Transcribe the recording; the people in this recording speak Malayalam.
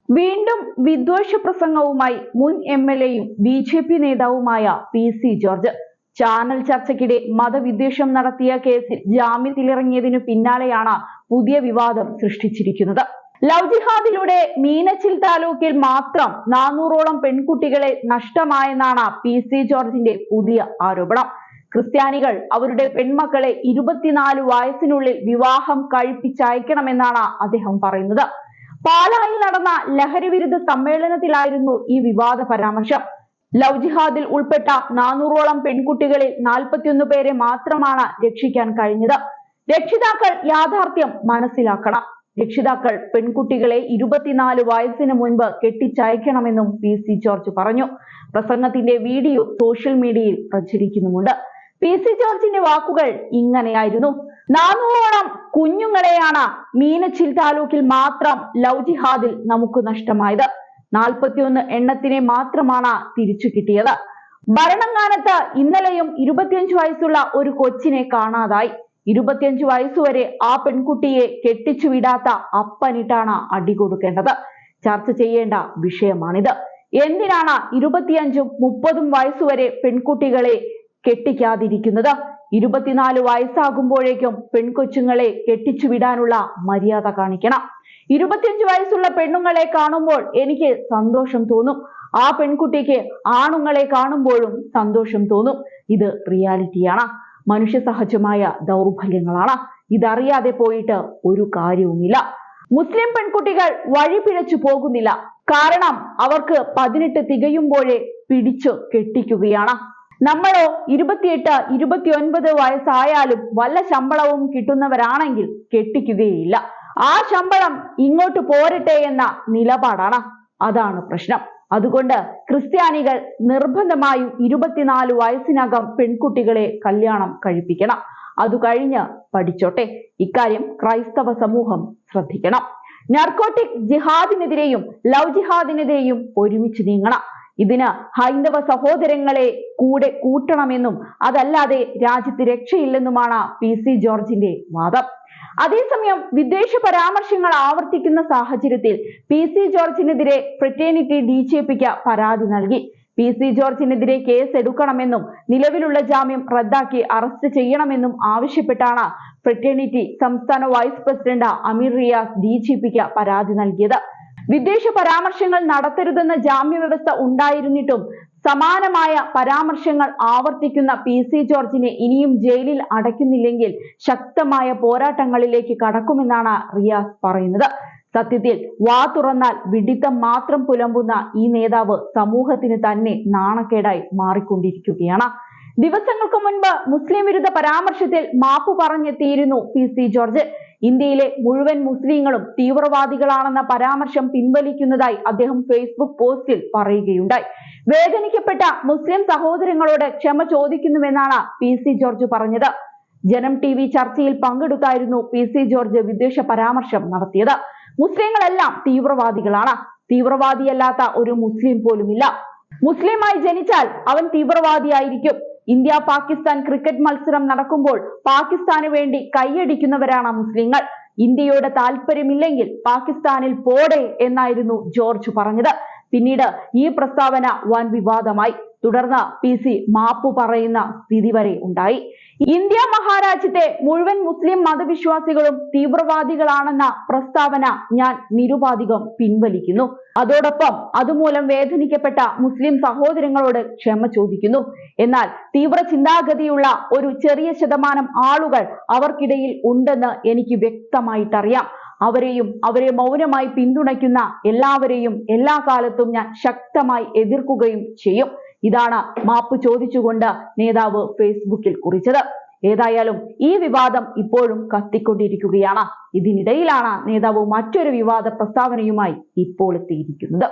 വീണ്ടും വിദ്വേഷ പ്രസംഗവുമായി മുൻ എംഎൽഎയും ബി.ജെ.പി. നേതാവുമായ പി.സി. ജോർജ് ചാനൽ ചർച്ചയ്ക്കിടെ മതവിദ്വേഷം നടത്തിയ കേസിൽ ജാമ്യത്തിലിറങ്ങിയതിനു പിന്നാലെയാണ് പുതിയ വിവാദം സൃഷ്ടിച്ചിരിക്കുന്നത്. ലവ് ജിഹാദിലൂടെ മീനച്ചിൽ താലൂക്കിൽ മാത്രം 400ഓളം പെൺകുട്ടികളെ നഷ്ടമായെന്നാണ് പി.സി. ജോർജിന്റെ പുതിയ ആരോപണം. ക്രിസ്ത്യാനികൾ അവരുടെ പെൺമക്കളെ 24 വയസ്സിനുള്ളിൽ വിവാഹം കഴിപ്പിച്ചയക്കണമെന്നാണ് അദ്ദേഹം പറയുന്നത്. പാലായിൽ നടന്ന ലഹരിവിരുദ്ധ സമ്മേളനത്തിലായിരുന്നു ഈ വിവാദ പരാമർശം. ലവ് ജിഹാദിൽ ഉൾപ്പെട്ട 400ഓളം പെൺകുട്ടികളിൽ 41 പേരെ മാത്രമാണ് രക്ഷിക്കാൻ കഴിഞ്ഞത്. രക്ഷിതാക്കൾ യാഥാർത്ഥ്യം മനസ്സിലാക്കണം. രക്ഷിതാക്കൾ പെൺകുട്ടികളെ 24 വയസ്സിന് മുൻപ് കെട്ടിച്ചയക്കണമെന്നും പി.സി. ജോർജ് പറഞ്ഞു. പ്രസംഗത്തിന്റെ വീഡിയോ സോഷ്യൽ മീഡിയയിൽ പ്രചരിക്കുന്നുമുണ്ട്. പി.സി. ജോർജിന്റെ വാക്കുകൾ ഇങ്ങനെയായിരുന്നു: 400ഓളം കുഞ്ഞുങ്ങളെയാണ് മീനച്ചിൽ താലൂക്കിൽ മാത്രം ലവ് ജിഹാദിൽ നമുക്ക് നഷ്ടമായത്. 41 എണ്ണത്തിനെ മാത്രമാണ് തിരിച്ചു കിട്ടിയത്. ഭരണങ്ങാനത്ത് ഇന്നലെയും 25 വയസ്സുള്ള ഒരു കൊച്ചിനെ കാണാതായി. 25 വയസ്സുവരെ ആ പെൺകുട്ടിയെ കെട്ടിച്ചു വിടാത്ത അപ്പനിട്ടാണ് അടി കൊടുക്കേണ്ടത്. ചർച്ച ചെയ്യേണ്ട വിഷയമാണിത്. എന്തിനാണ് 25ഉം 30ഉം വയസ്സുവരെ പെൺകുട്ടികളെ കെട്ടിക്കാതിരിക്കുന്നത്? 24 വയസ്സാകുമ്പോഴേക്കും പെൺകൊച്ചുങ്ങളെ കെട്ടിച്ചു വിടാനുള്ള മര്യാദ കാണിക്കണം. 25 വയസ്സുള്ള പെണ്ണുങ്ങളെ കാണുമ്പോൾ എനിക്ക് സന്തോഷം തോന്നും. ആ പെൺകുട്ടിക്ക് ആണുങ്ങളെ കാണുമ്പോഴും സന്തോഷം തോന്നും. ഇത് റിയാലിറ്റിയാണ്. മനുഷ്യ സഹജമായ ദൗർബല്യങ്ങളാണ്. ഇതറിയാതെ പോയിട്ട് ഒരു കാര്യവുമില്ല. മുസ്ലിം പെൺകുട്ടികൾ വഴി പിഴച്ചു പോകുന്നില്ല. കാരണം അവർക്ക് 18 തികയുമ്പോഴേ പിടിച്ചു കെട്ടിക്കുകയാണ്. നമ്മളോ 28, 29 വയസ്സായാലും വല്ല ശമ്പളവും കിട്ടുന്നവരാണെങ്കിൽ കെട്ടിക്കുകയില്ല. ആ ശമ്പളം ഇങ്ങോട്ട് പോരട്ടെ എന്ന നിലപാടാണ്. അതാണ് പ്രശ്നം. അതുകൊണ്ട് ക്രിസ്ത്യാനികൾ നിർബന്ധമായും 24 വയസ്സിനകം പെൺകുട്ടികളെ കല്യാണം കഴിപ്പിക്കണം. അത് കഴിഞ്ഞ് പഠിച്ചോട്ടെ. ഇക്കാര്യം ക്രൈസ്തവ സമൂഹം ശ്രദ്ധിക്കണം. നർക്കോട്ടിക് ജിഹാദിനെതിരെയും ലവ് ജിഹാദിനെതിരെയും ഒരുമിച്ച് നീങ്ങണം. ഇതിന് ഹൈന്ദവ സഹോദരങ്ങളെ കൂടെ കൂട്ടണമെന്നും അതല്ലാതെ രാജ്യത്ത് രക്ഷയില്ലെന്നുമാണ് പി.സി. ജോർജിന്റെ വാദം. അതേസമയം വിദ്വേഷ പരാമർശങ്ങൾ ആവർത്തിക്കുന്ന സാഹചര്യത്തിൽ പി.സി. ജോർജിനെതിരെ ഫ്രറ്റേണിറ്റി ഡി.ജി.പിക്ക് പരാതി നൽകി. പി.സി. ജോർജിനെതിരെ കേസ് എടുക്കണമെന്നും നിലവിലുള്ള ജാമ്യം റദ്ദാക്കി അറസ്റ്റ് ചെയ്യണമെന്നും ആവശ്യപ്പെട്ടാണ് ഫ്രറ്റേണിറ്റി സംസ്ഥാന വൈസ് പ്രസിഡന്റ് അമീർ റിയാസ് ഡി.ജി.പിക്ക് പരാതി നൽകിയത്. വിദ്വേഷ പരാമർശങ്ങൾ നടത്തരുതെന്ന ജാമ്യവ്യവസ്ഥ ഉണ്ടായിരുന്നിട്ടും സമാനമായ പരാമർശങ്ങൾ ആവർത്തിക്കുന്ന പി.സി. ജോർജിനെ ഇനിയും ജയിലിൽ അടയ്ക്കുന്നില്ലെങ്കിൽ ശക്തമായ പോരാട്ടങ്ങളിലേക്ക് കടക്കുമെന്നാണ് റിയാസ് പറയുന്നത്. സത്യത്തിൽ വാ തുറന്നാൽ വിഡിത്തം മാത്രം പുലമ്പുന്ന ഈ നേതാവ് സമൂഹത്തിന് തന്നെ നാണക്കേടായി മാറിക്കൊണ്ടിരിക്കുകയാണ്. ദിവസങ്ങൾക്ക് മുൻപ് മുസ്ലിം വിരുദ്ധ പരാമർശത്തിൽ മാപ്പ് പറഞ്ഞെത്തിയിരുന്നു പി.സി. ജോർജ്. ഇന്ത്യയിലെ മുഴുവൻ മുസ്ലിങ്ങളും തീവ്രവാദികളാണെന്ന പരാമർശം പിൻവലിക്കുന്നതായി അദ്ദേഹം ഫേസ്ബുക്ക് പോസ്റ്റിൽ പറയുകയുണ്ടായി. വേദനിക്കപ്പെട്ട മുസ്ലിം സഹോദരങ്ങളോട് ക്ഷമ ചോദിക്കുന്നുവെന്നാണ് പി.സി. ജോർജ് പറഞ്ഞത്. ജനം TV ചർച്ചയിൽ പങ്കെടുത്തായിരുന്നു പി.സി. ജോർജ് വിദ്വേഷ പരാമർശം നടത്തിയത്. മുസ്ലിങ്ങളെല്ലാം തീവ്രവാദികളാണ്. തീവ്രവാദിയല്ലാത്ത ഒരു മുസ്ലിം പോലുമില്ല. മുസ്ലിമായി ജനിച്ചാൽ അവൻ തീവ്രവാദിയായിരിക്കും. ഇന്ത്യ പാകിസ്ഥാൻ ക്രിക്കറ്റ് മത്സരം നടക്കുമ്പോൾ പാകിസ്ഥാന് വേണ്ടി കൈയടിക്കുന്നവരാണ് മുസ്ലിങ്ങൾ. ഇന്ത്യയോട് താല്പര്യമില്ലെങ്കിൽ പാകിസ്ഥാനിൽ പോടെ എന്നായിരുന്നു ജോർജ് പറഞ്ഞത്. പിന്നീട് ഈ പ്രസ്താവന വൻ വിവാദമായി. തുടർന്ന് പി.സി. മാപ്പ് പറയുന്ന സ്ഥിതി വരെ ഉണ്ടായി. ഇന്ത്യ മഹാരാജ്യത്തെ മുഴുവൻ മുസ്ലിം മതവിശ്വാസികളും തീവ്രവാദികളാണെന്ന പ്രസ്താവന ഞാൻ നിരുപാധികം പിൻവലിക്കുന്നു. അതോടൊപ്പം അതുമൂലം വേദനിക്കപ്പെട്ട മുസ്ലിം സഹോദരങ്ങളോട് ക്ഷമ ചോദിക്കുന്നു. എന്നാൽ തീവ്ര ചിന്താഗതിയുള്ള ഒരു ചെറിയ ശതമാനം ആളുകൾ അവർക്കിടയിൽ ഉണ്ടെന്ന് എനിക്ക് വ്യക്തമായിട്ടറിയാം. അവരെ മൗനമായി പിന്തുണയ്ക്കുന്ന എല്ലാവരെയും എല്ലാ കാലത്തും ഞാൻ ശക്തമായി എതിർക്കുകയും ചെയ്യും. ഇതാണ് മാപ്പ് ചോദിച്ചുകൊണ്ട് നേതാവ് ഫേസ്ബുക്കിൽ കുറിച്ചത്. ഏതായാലും ഈ വിവാദം ഇപ്പോഴും കത്തിക്കൊണ്ടിരിക്കുകയാണ്. ഇതിനിടയിലാണ് നേതാവ് മറ്റൊരു വിവാദ പ്രസ്താവനയുമായി ഇപ്പോൾ എത്തിയിരിക്കുന്നത്.